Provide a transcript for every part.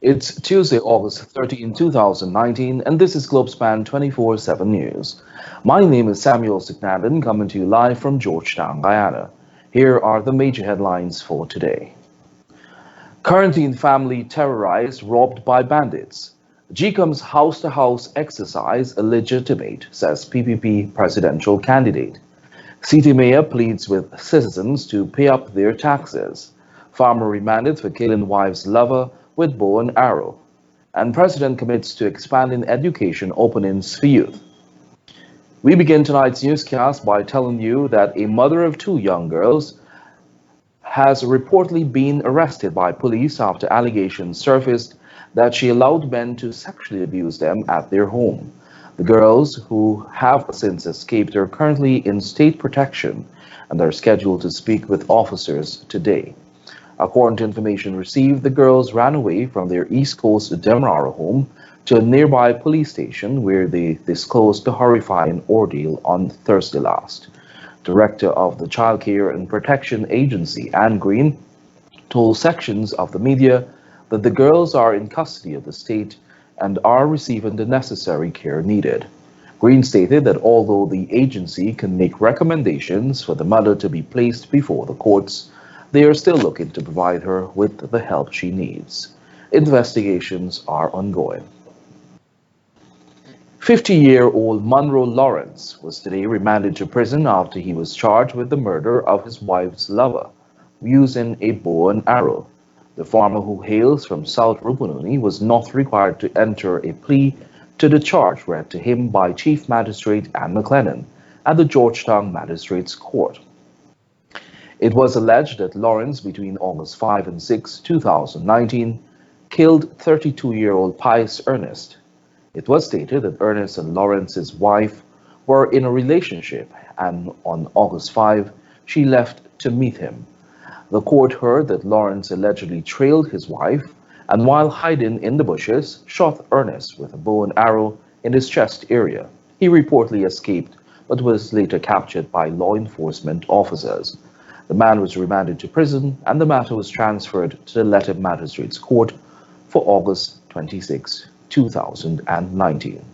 It's Tuesday, August 13, 2019, and this is Globespan 24x7 News. My name is Samuel Signadan, coming to you live from Georgetown, Guyana. Here are the major headlines for today. Quarantine family terrorized, robbed by bandits. GCOM's house-to-house exercise illegitimate, says PPP presidential candidate. City mayor pleads with citizens to pay up their taxes. Farmer remanded for killing wife's lover with bow and arrow. And president commits to expanding education openings for youth. We begin tonight's newscast by telling you that a mother of two young girls has reportedly been arrested by police after allegations surfaced that she allowed men to sexually abuse them at their home. The girls, who have since escaped, are currently in state protection and are scheduled to speak with officers today. According to information received, the girls ran away from their East Coast Demerara home to a nearby police station where they disclosed the horrifying ordeal on Thursday last. Director of the Child Care and Protection Agency, Anne Green, told sections of the media that the girls are in custody of the state and are receiving the necessary care needed. Green stated that although the agency can make recommendations for the mother to be placed before the courts, they are still looking to provide her with the help she needs. Investigations are ongoing. 50-year-old Monroe Lawrence was today remanded to prison after he was charged with the murder of his wife's lover using a bow and arrow. The farmer, who hails from South Rupununi, was not required to enter a plea to the charge read to him by Chief Magistrate Anne McLennan at the Georgetown Magistrates Court. It was alleged that Lawrence, between August 5 and 6, 2019, killed 32-year-old Pius Ernest. It was stated that Ernest and Lawrence's wife were in a relationship, and on August 5, she left to meet him. The court heard that Lawrence allegedly trailed his wife and, while hiding in the bushes, shot Ernest with a bow and arrow in his chest area. He reportedly escaped but was later captured by law enforcement officers. The man was remanded to prison and the matter was transferred to the Lethe Magistrates Court for August 26, 2019.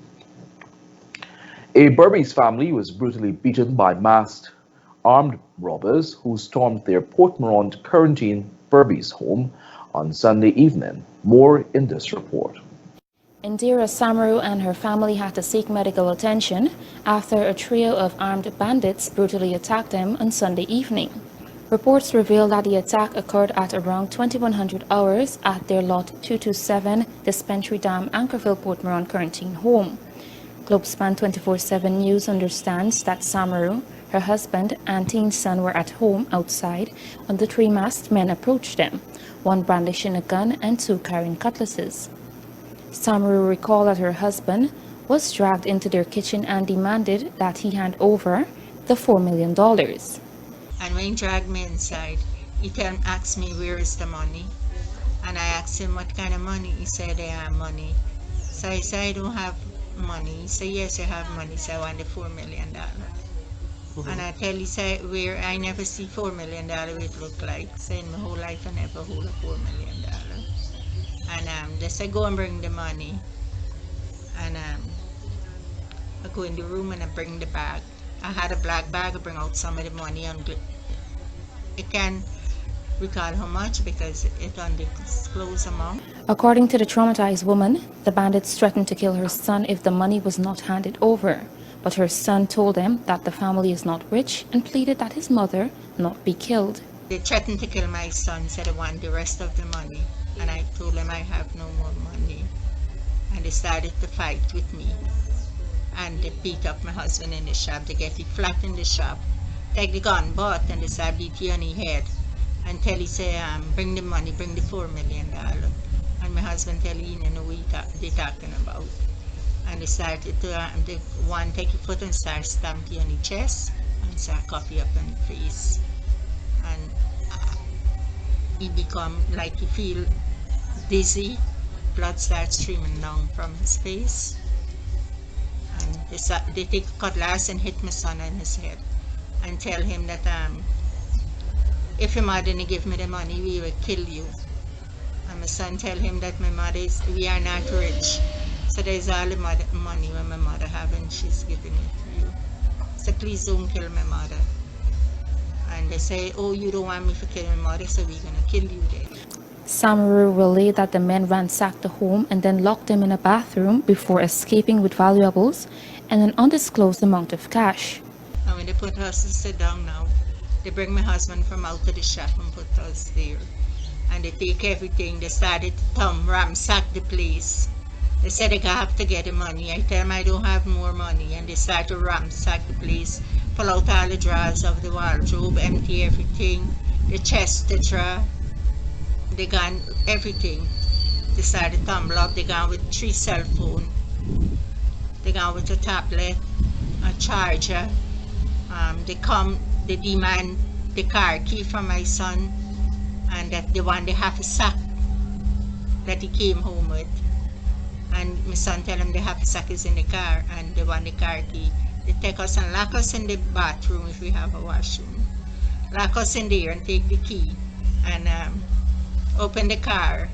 A Berbice family was brutally beaten by masked armed robbers who stormed their Port Morant quarantine Berbice home on Sunday evening. More in this report. Indira Samaru and her family had to seek medical attention after a trio of armed bandits brutally attacked them on Sunday evening. Reports reveal that the attack occurred at around 2100 hours at their Lot 227 Dispensary Dam Anchorville Port Morant quarantine home. Globespan 24x7 News understands that Samaru, her husband, and teen son were at home outside when the three masked men approached them, one brandishing a gun and two carrying cutlasses. Samaru recalled that her husband was dragged into their kitchen and demanded that he hand over the $4 million. And when he dragged me inside, he asked me where is the money. And I asked him what kind of money. He said they have money. So I said I don't have money. He said yes, I have money. So I want the $4 million. And I tell you, say, where I never see $4 million it look like. So in my whole life I never hold a $4 million. And they say go and bring the money. And I go in the room and I bring the bag. I had a black bag. I bring out some of the money and I can't recall how much because it's undisclosed amount. According to the traumatized woman, the bandits threatened to kill her son if the money was not handed over. But her son told them that the family is not rich and pleaded that his mother not be killed. They threatened to kill my son, said they want the rest of the money. And I told them I have no more money. And they started to fight with me. And they beat up my husband in the shop. They get it flat in the shop. Take the gun, but and they start beat you on the head. Until he say, bring the money, bring the $4 million. And my husband tell he didn't know what they talking about. And they started to, they one take your foot and start stamp you on the chest and start cuff you up on the face. And he become like he feel dizzy. Blood starts streaming down from his face. And they take a cutlass and hit my son on his head and tell him that if your mother didn't give me the money, we will kill you. And And my son tell him that my mother is, we are not rich. So there's all the money when my mother have and she's giving it to you. So please don't kill my mother. And they say, oh, you don't want me to kill my mother, so we're gonna kill you then. Samaru relayed that the men ransacked the home and then locked him in a bathroom before escaping with valuables and an undisclosed amount of cash. And when they put us to sit down now, they bring my husband from out of the shop and put us there. And they take everything. They started to ransack the place. They said they have to get the money. I tell them I don't have more money. And they start to ransack the place, pull out all the drawers of the wardrobe, empty everything, the chest, the drawer. They gone everything. They started to tumble up. They gone with 3 cell phones. They gone with a tablet, a charger. They demand the car key from my son, and that the one they have a sack that he came home with. And my son tell him the half sack is in the car, and they want the car key. They take us and lock us in the bathroom if we have a washroom. Lock us in there and take the key and open the car,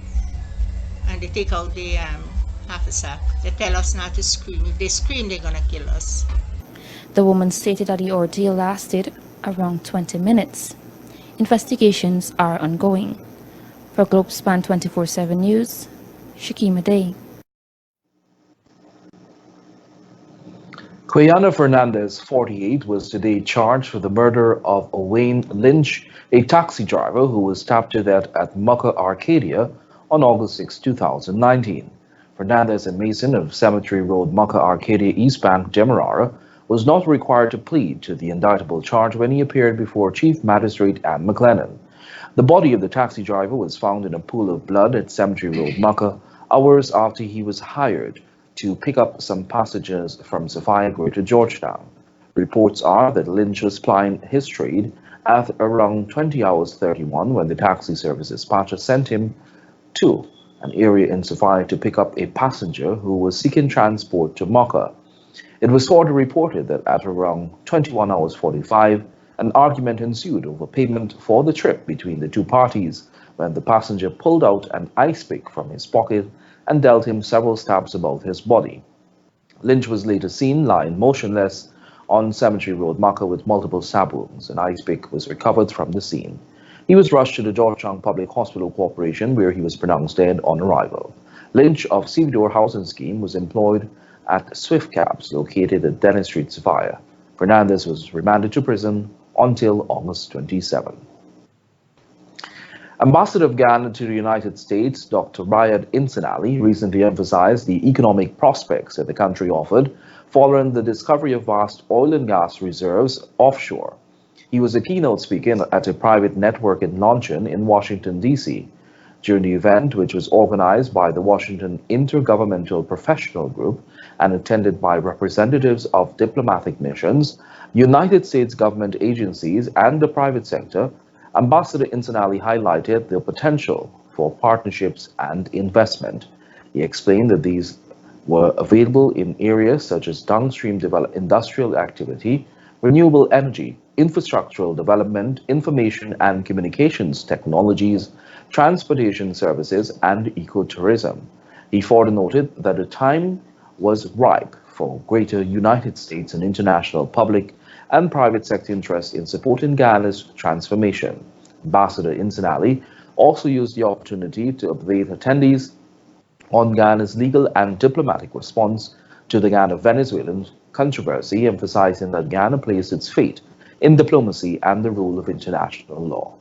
and they take out the half a sack. They tell us not to scream. If they scream, they're gonna kill us. The woman stated that the ordeal lasted around 20 minutes. Investigations are ongoing. For Globespan 24x7 News, Shakima Day. Quiana Fernandez, 48, was today charged for the murder of Owain Lynch, a taxi driver who was stabbed to death at Mucka, Arcadia on August 6, 2019. Fernandez, a mason of Cemetery Road, Mucka, Arcadia, East Bank, Demerara, was not required to plead to the indictable charge when he appeared before Chief Magistrate Anne McLennan. The body of the taxi driver was found in a pool of blood at Cemetery Road, Mucka, hours after he was hired to pick up some passengers from Sophia, Greater Georgetown. Reports are that Lynch was plying his trade at around 20 hours 31 when the taxi service dispatcher sent him to an area in Sophia to pick up a passenger who was seeking transport to Mucka. It was further reported that at around 21 hours 45, an argument ensued over payment for the trip between the two parties when the passenger pulled out an ice pick from his pocket and dealt him several stabs above his body. Lynch was later seen lying motionless on Cemetery Road, Mucka, with multiple stab wounds. An ice pick was recovered from the scene. He was rushed to the Georgetown Public Hospital Corporation, where he was pronounced dead on arrival. Lynch of Sevidor Housing Scheme was employed at Swift Cabs, located at Dennis Street, Sophia. Fernandez was remanded to prison until August 27. Ambassador of Ghana to the United States, Dr. Riyad Insinali, recently emphasized the economic prospects that the country offered following the discovery of vast oil and gas reserves offshore. He was a keynote speaker at a private networking luncheon in Washington, D.C. During the event, which was organized by the Washington Intergovernmental Professional Group and attended by representatives of diplomatic missions, United States government agencies, and the private sector, Ambassador Insinali highlighted the potential for partnerships and investment. He explained that these were available in areas such as downstream industrial activity, renewable energy, infrastructural development, information and communications technologies, transportation services, and ecotourism. He further noted that the time was ripe for greater United States and international public and private sector interest in supporting Ghana's transformation. Ambassador Insinali also used the opportunity to update attendees on Ghana's legal and diplomatic response to the Ghana-Venezuelan controversy, emphasizing that Ghana placed its faith in diplomacy and the rule of international law.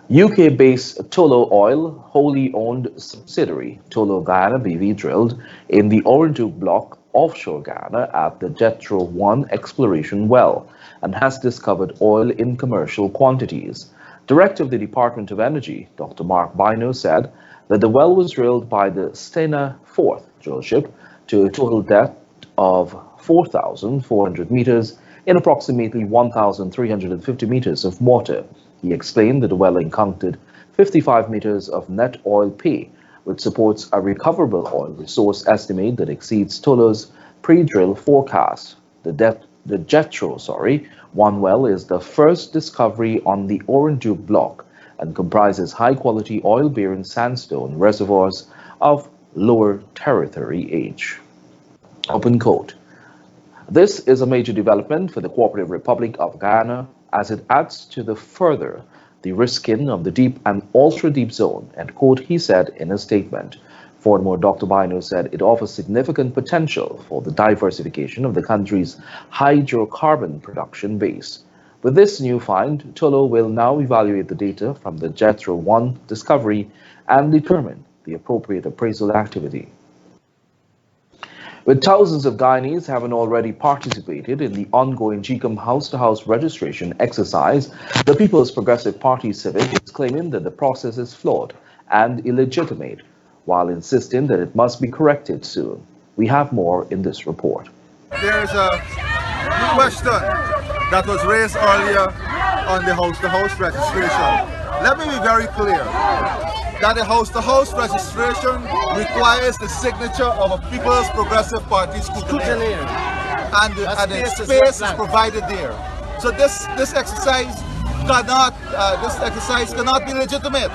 UK-based Tullow Oil, wholly owned subsidiary Tullow Ghana BV, drilled in the Orandu block offshore Ghana at the Jethro 1 exploration well and has discovered oil in commercial quantities. Director of the Department of Energy, Dr. Mark Bino, said that the well was drilled by the Stena 4th drillship to a total depth of 4,400 meters in approximately 1,350 meters of water. He explained that the well encountered 55 meters of net oil pay, which supports a recoverable oil resource estimate that exceeds Tullow's pre-drill forecast. The Jethro 1 well is the first discovery on the Orandu block and comprises high-quality oil-bearing sandstone reservoirs of lower tertiary age. Open quote. This is a major development for the Cooperative Republic of Guyana as it adds to the further de-risking of the deep and ultra-deep zone, end quote, he said in a statement. Furthermore, Dr. Bino said it offers significant potential for the diversification of the country's hydrocarbon production base. With this new find, Tolo will now evaluate the data from the Jethro-1 discovery and determine the appropriate appraisal activity. With thousands of Guyanese having already participated in the ongoing GCOM house-to-house registration exercise, the People's Progressive Party Civic is claiming that the process is flawed and illegitimate, while insisting that it must be corrected soon. We have more in this report. There is a question that was raised earlier on the house-to-house registration. Let me be very clear that the house-to-house registration requires the signature of a People's Progressive Party scrutineer, and the space is provided there. So this exercise cannot be legitimate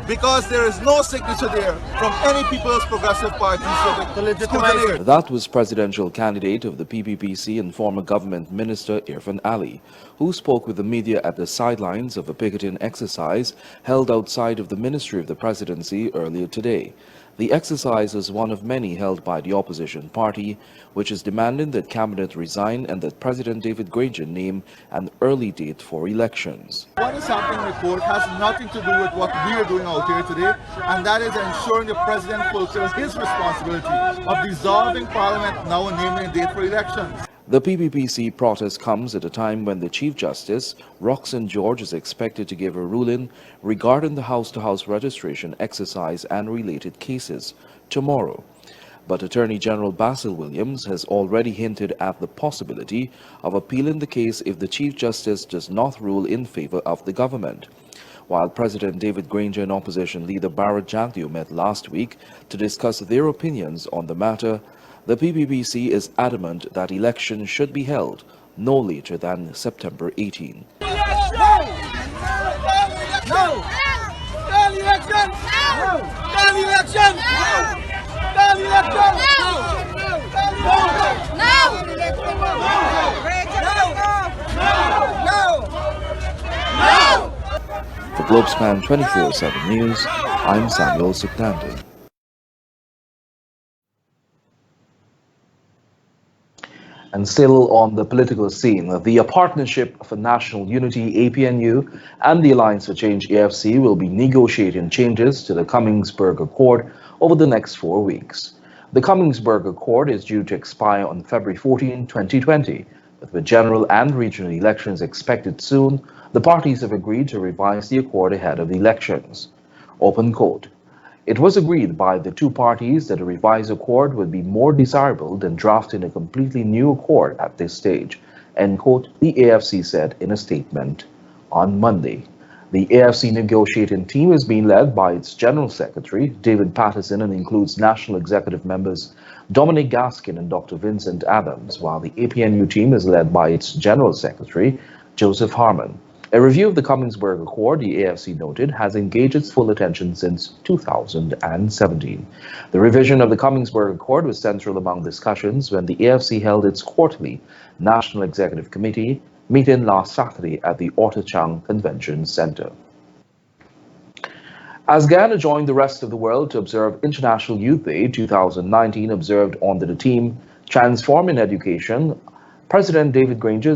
because there is no signature there from any People's Progressive Party scrutineer. That was presidential candidate of the PPPC and former government minister Irfan Ali, who spoke with the media at the sidelines of a picketing exercise held outside of the Ministry of the Presidency earlier today. The exercise is one of many held by the opposition party, which is demanding that cabinet resign and that President David Granger name an early date for elections. What is happening in the court has nothing to do with what we are doing out here today, and that is ensuring the president fulfills his responsibility of dissolving parliament now and naming a date for elections. The PPPC protest comes at a time when the Chief Justice, Roxanne George, is expected to give a ruling regarding the house-to-house registration exercise and related cases tomorrow. But Attorney General Basil Williams has already hinted at the possibility of appealing the case if the Chief Justice does not rule in favor of the government. While President David Granger and opposition leader Barrett Jagdeo met last week to discuss their opinions on the matter, the PPPC is adamant that elections should be held no later than September 18. No! Early election! No! Early election! No! Early election! No! For Globespan 24x7 News, I'm Samuel Suknandi. And still on the political scene, the Partnership for National Unity, APNU, and the Alliance for Change, AFC, will be negotiating changes to the Cummingsburg Accord over the next 4 weeks. The Cummingsburg Accord is due to expire on February 14, 2020, but with general and regional elections expected soon, the parties have agreed to revise the accord ahead of the elections. Open quote. It was agreed by the two parties that a revised accord would be more desirable than drafting a completely new accord at this stage, end quote, the AFC said in a statement on Monday. The AFC negotiating team is being led by its General Secretary, David Patterson, and includes National Executive members Dominic Gaskin and Dr. Vincent Adams, while the APNU team is led by its General Secretary, Joseph Harmon. A review of the Cummingsburg Accord, the AFC noted, has engaged its full attention since 2017. The revision of the Cummingsburg Accord was central among discussions when the AFC held its quarterly National Executive Committee meeting last Saturday at the Otachang Convention Center. As Guyana joined the rest of the world to observe International Youth Day 2019 observed under the theme Transforming Education, President David Granger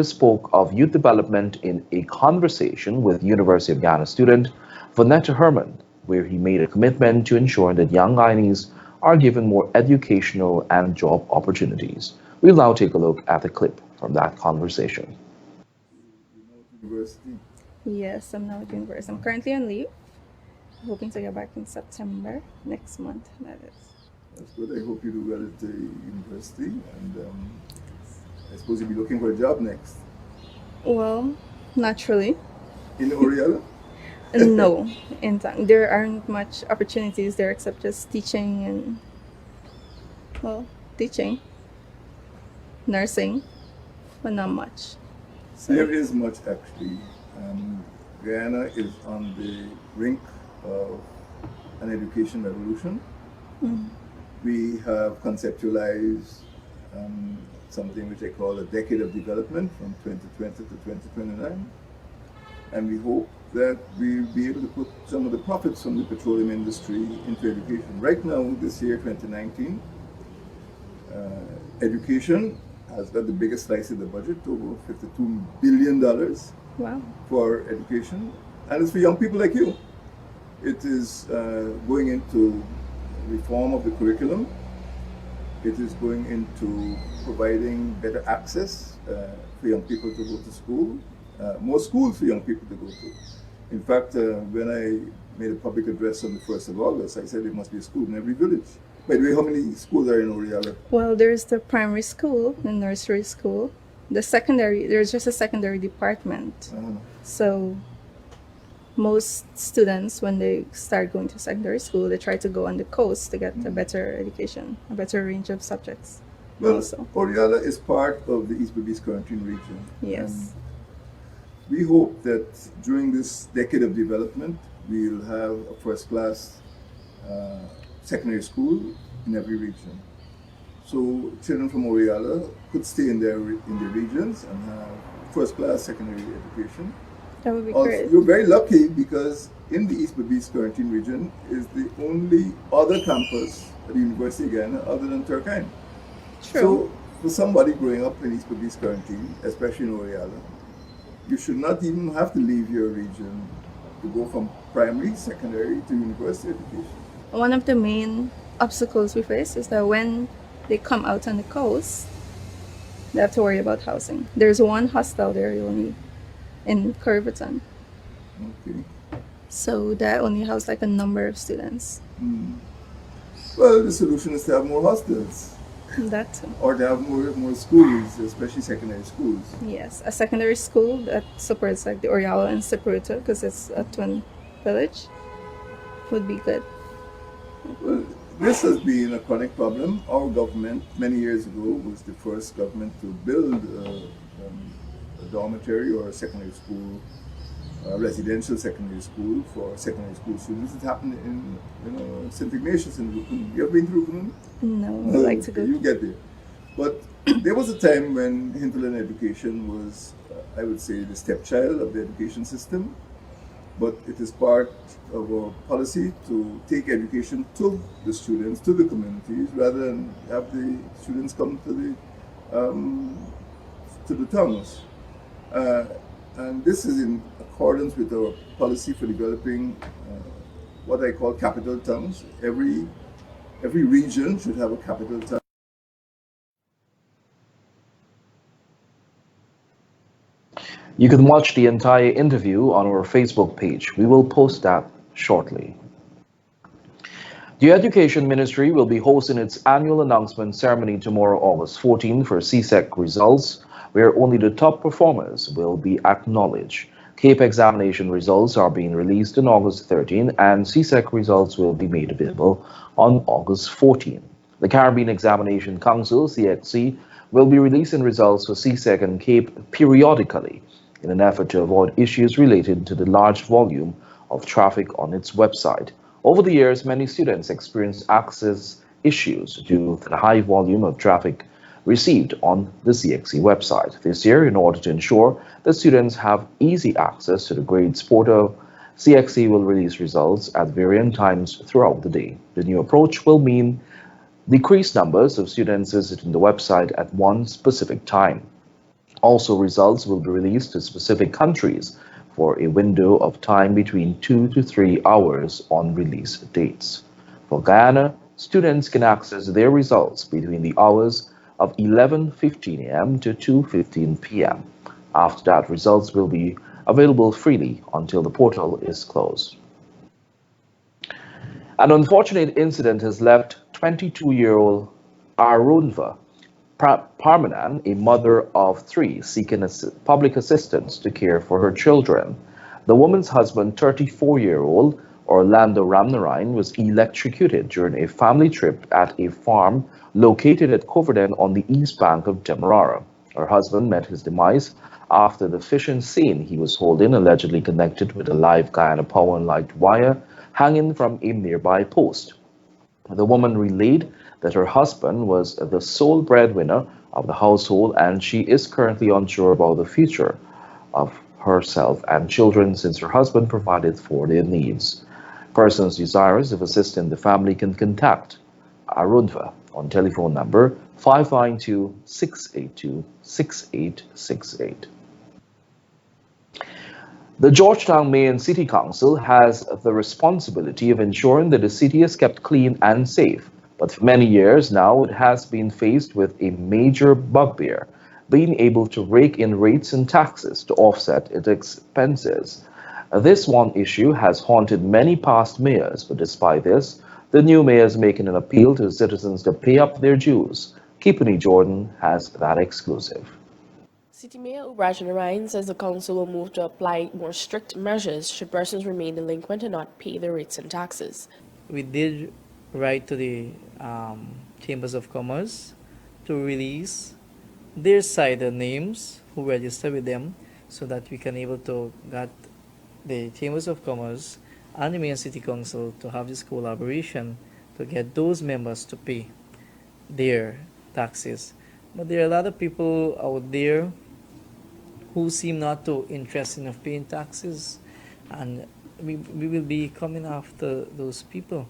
spoke of youth development in a conversation with University of Ghana student Vonetta Herman, where he made a commitment to ensuring that young Guyanese are given more educational and job opportunities. We'll now take a look at a clip from that conversation. Yes, I'm now at university. I'm currently on leave, hoping to get back in September next month. That is. That's good. I hope you do well at the university, and I suppose you'll be looking for a job next. Well, naturally. In Oriel? No, in fact, there aren't much opportunities there except just teaching and, well, teaching, nursing, but not much. There is much actually. Guyana is on the brink of an education revolution. We have conceptualized something which I call a decade of development from 2020 to 2029. And we hope that we'll be able to put some of the profits from the petroleum industry into education. Right now, this year, 2019, education has got the biggest slice of the budget, over $52 billion Wow. for education. And it's for young people like you. It is going into reform of the curriculum. It is going into providing better access for young people to go to school, more schools for young people to go to. In fact, when I made a public address on the 1st of August, I said there must be a school in every village. By the way, how many schools are in Oriala? Well, there's the primary school, the nursery school, the secondary, there's just a secondary department. So most students, when they start going to secondary school, they try to go on the coast to get a better education, a better range of subjects. Well, also. Oriala is part of the East Berbice quarantine region. Yes. And we hope that during this decade of development, we'll have a first-class secondary school in every region. So children from Oriala could stay in their regions and have first-class secondary education. That would be Also, great. you're very lucky because in the East Berbice quarantine region is the only other campus at the University of Guyana other than Turkine. True. So for somebody growing up in East Berbice quarantine, especially in Oriala, you should not even have to leave your region to go from primary, secondary to university education. One of the main obstacles we face is that when they come out on the coast, they have to worry about housing. There's one hostel there only in Curverton. Okay. So that only housed like a number of students. Well, the solution is to have more hostels That too. or to have more schools, especially secondary schools. Yes, a secondary school that supports like the Oriala and Sepruto, because it's a twin village, would be good. Well, this has been a chronic problem. Our government, many years ago, was the first government to build a dormitory or a secondary school, a residential secondary school for secondary school students. It happened in St. Ignatius in Rukun. You ever been to Rukun? No, I'd like to go. You get there. But there was a time when hinterland education was, I would say, the stepchild of the education system. But it is part of our policy to take education to the students, to the communities, rather than have the students come to the towns. And this is in accordance with our policy for developing what I call capital towns. Every region should have a capital town. You can watch the entire interview on our Facebook page. We will post that shortly. The Education Ministry will be hosting its annual announcement ceremony tomorrow, August 14, for CSEC results, where only the top performers will be acknowledged. CAPE examination results are being released on August 13, and CSEC results will be made available on August 14. The Caribbean Examination Council, CXC, will be releasing results for CSEC and CAPE periodically in an effort to avoid issues related to the large volume of traffic on its website. Over the years, many students experienced access issues due to the high volume of traffic received on the CXC website. This year, in order to ensure that students have easy access to the grades portal, CXC will release results at varying times throughout the day. The new approach will mean decreased numbers of students visiting the website at one specific time. Also, results will be released to specific countries for a window of time between 2 to 3 hours on release dates. For Guyana, students can access their results between the hours of 11:15 a.m. to 2:15 p.m. After that, results will be available freely until the portal is closed. An unfortunate incident has left 22-year-old Arunva Parmanan, a mother of 3, seeking public assistance to care for her children. The woman's husband, 34-year-old Orlando Ramnarine, was electrocuted during a family trip at a farm located at Coverdale on the east bank of Demerara. Her husband met his demise after the fishing scene he was holding allegedly connected with a live Guyana power and light wire hanging from a nearby post. The woman relayed that her husband was the sole breadwinner of the household and she is currently unsure about the future of herself and children since her husband provided for their needs. Persons desirous of assisting the family can contact Arunva on telephone number 592-682-6868. The Georgetown Mayor and City Council has the responsibility of ensuring that the city is kept clean and safe, but for many years now it has been faced with a major bugbear, being able to rake in rates and taxes to offset its expenses. This one issue has haunted many past mayors, but despite this, the new mayor is making an appeal to citizens to pay up their dues. Kipani Jordan has that exclusive. City Mayor Ubrajan Ryan says the council will move to apply more strict measures should persons remain delinquent and not pay their rates and taxes. We did write to the Chambers of Commerce to release their side names who register with them so that we can able to get the Chambers of Commerce and the Mayor City Council to have this collaboration to get those members to pay their taxes. But there are a lot of people out there who seem not too interested in paying taxes, and we will be coming after those people.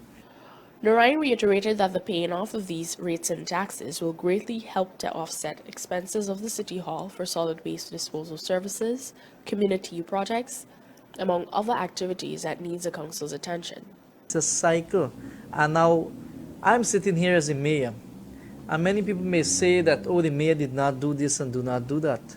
Narayan reiterated that the paying off of these rates and taxes will greatly help to offset expenses of the City Hall for solid waste disposal services, community projects, among other activities that needs the council's attention. It's a cycle, and now I'm sitting here as a mayor, and many people may say that, oh, the mayor did not do this and do not do that.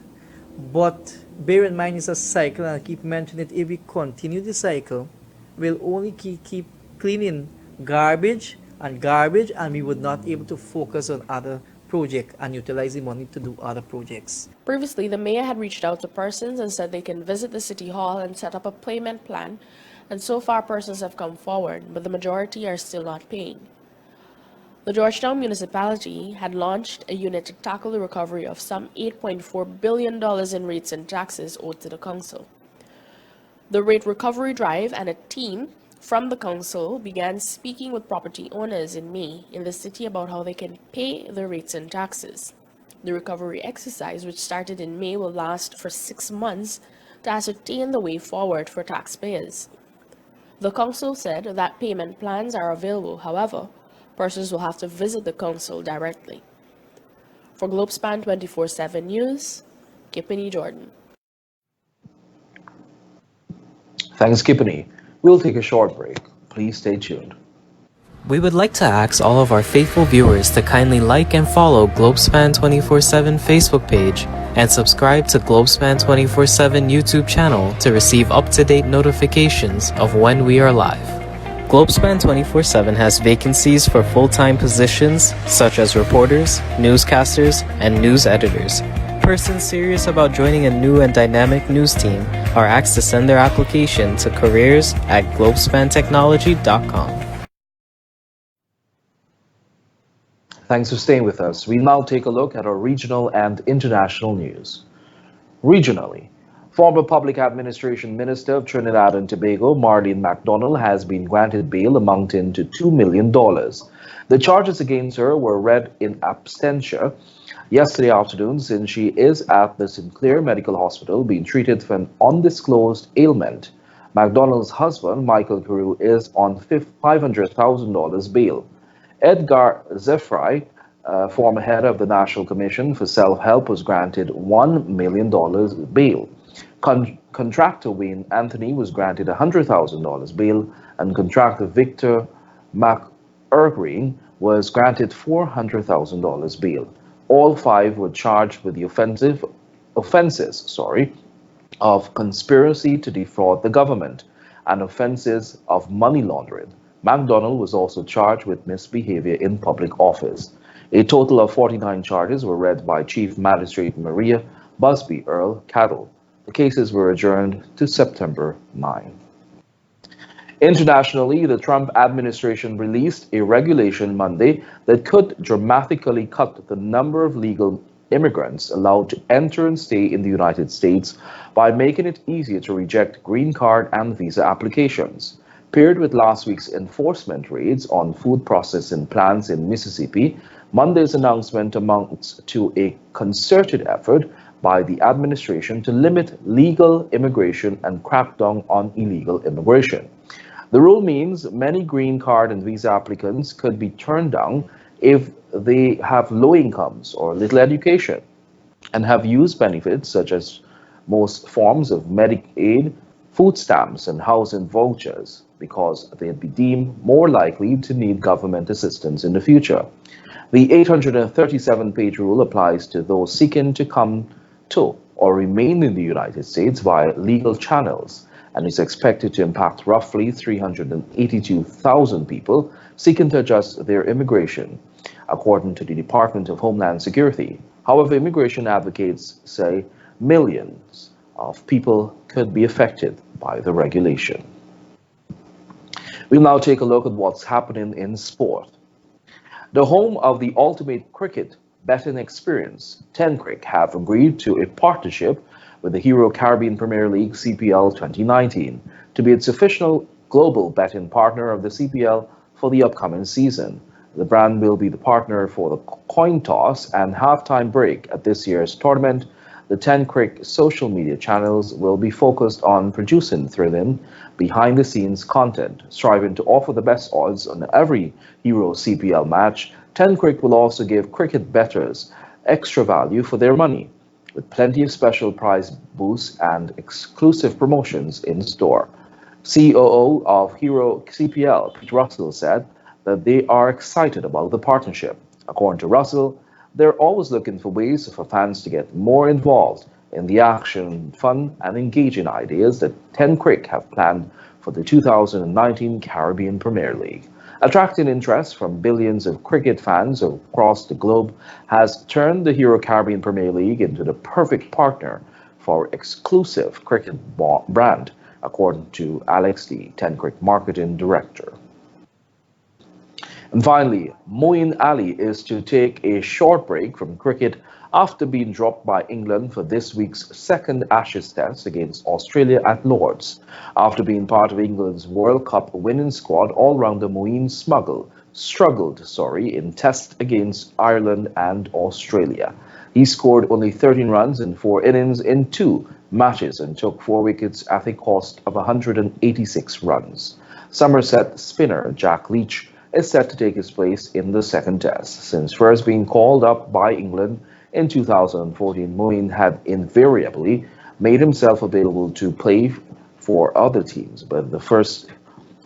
But bear in mind, it's a cycle, and I keep mentioning it. If we continue the cycle, we'll only keep cleaning garbage, and we would not be able to focus on other projects and utilize the money to do other projects. Previously, the mayor had reached out to persons and said they can visit the City Hall and set up a payment plan, and so far persons have come forward, but the majority are still not paying. The Georgetown municipality had launched a unit to tackle the recovery of some $8.4 billion in rates and taxes owed to the council. The rate recovery drive and a team from the council began speaking with property owners in May in the city about how they can pay their rates and taxes. The recovery exercise, which started in May, will last for 6 months to ascertain the way forward for taxpayers. The council said that payment plans are available. However, persons will have to visit the council directly. For Globespan 24x7 News, Kipani Jordan. Thanks, Kipani. We'll take a short break. Please stay tuned. We would like to ask all of our faithful viewers to kindly like and follow Globespan 24x7 Facebook page and subscribe to Globespan 24x7 YouTube channel to receive up-to-date notifications of when we are live. Globespan 24x7 has vacancies for full-time positions such as reporters, newscasters, and news editors. Persons serious about joining a new and dynamic news team are asked to send their application to careers@globespantechnology.com. Thanks for staying with us. We now take a look at our regional and international news. Regionally, former Public Administration Minister of Trinidad and Tobago, Marlene MacDonald, has been granted bail amounting to $2 million. The charges against her were read in absentia yesterday afternoon since she is at the Sinclair Medical Hospital being treated for an undisclosed ailment. MacDonald's husband, Michael Carew, is on $500,000 bail. Edgar Zeffrey, former head of the National Commission for Self-Help, was granted $1 million bail. Contractor Wayne Anthony was granted $100,000 bail, and contractor Victor McErgreen was granted $400,000 bail. All five were charged with the offenses of conspiracy to defraud the government and offenses of money laundering. MacDonald was also charged with misbehavior in public office. A total of 49 charges were read by Chief Magistrate Maria Busby Earl Cattle. The cases were adjourned to September 9. Internationally, the Trump administration released a regulation Monday that could dramatically cut the number of illegal immigrants allowed to enter and stay in the United States by making it easier to reject green card and visa applications. Paired with last week's enforcement raids on food processing plants in Mississippi, Monday's announcement amounts to a concerted effort by the administration to limit legal immigration and crack down on illegal immigration. The rule means many green card and visa applicants could be turned down if they have low incomes or little education and have used benefits such as most forms of Medicaid, food stamps, and housing vouchers because they'd be deemed more likely to need government assistance in the future. The 837-page rule applies to those seeking to come to or remain in the United States via legal channels and is expected to impact roughly 382,000 people seeking to adjust their immigration, according to the Department of Homeland Security. However, immigration advocates say millions of people could be affected by the regulation. We'll now take a look at what's happening in sport. The home of the ultimate cricket betting experience, 10crick, have agreed to a partnership with the Hero Caribbean Premier League CPL 2019 to be its official global betting partner of the CPL for the upcoming season. The brand will be the partner for the coin toss and halftime break at this year's tournament. The 10crick social media channels will be focused on producing thrilling, behind-the-scenes content, striving to offer the best odds on every Hero CPL match. 10crick will also give cricket bettors extra value for their money, with plenty of special prize boosts and exclusive promotions in store. COO of Hero CPL, Pete Russell, said that they are excited about the partnership. According to Russell, they're always looking for ways for fans to get more involved in the action, fun, and engaging ideas that 10crick have planned for the 2019 Caribbean Premier League. Attracting interest from billions of cricket fans across the globe has turned the Hero Caribbean Premier League into the perfect partner for exclusive cricket brand, according to Alex, the 10crick marketing director. And finally, Moeen Ali is to take a short break from cricket after being dropped by England for this week's second Ashes test against Australia at Lord's. After being part of England's World Cup winning squad, all-rounder Moeen struggled in tests against Ireland and Australia. He scored only 13 runs in 4 innings in 2 matches and took 4 wickets at a cost of 186 runs. Somerset spinner Jack Leach is set to take his place in the second test. Since first being called up by England in 2014, Moeen had invariably made himself available to play for other teams, but the first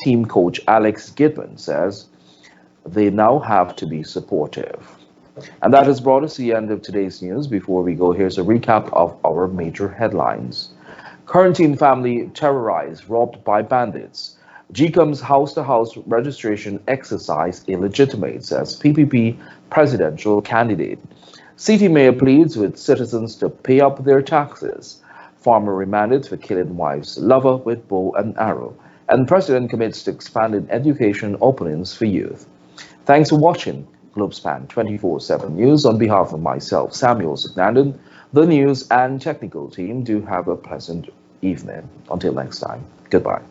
team coach Alex Gidman says they now have to be supportive. And that has brought us to the end of today's news. Before we go, here's a recap of our major headlines. Quarantine family terrorized, robbed by bandits. GCOM's house-to-house registration exercise illegitimate, says PPP presidential candidate. City mayor pleads with citizens to pay up their taxes. Farmer remanded for killing wife's lover with bow and arrow. And president commits to expanding education openings for youth. Thanks for watching Globespan 24/7 News. On behalf of myself, Samuel Signandan, the news and technical team, do have a pleasant evening. Until next time, goodbye.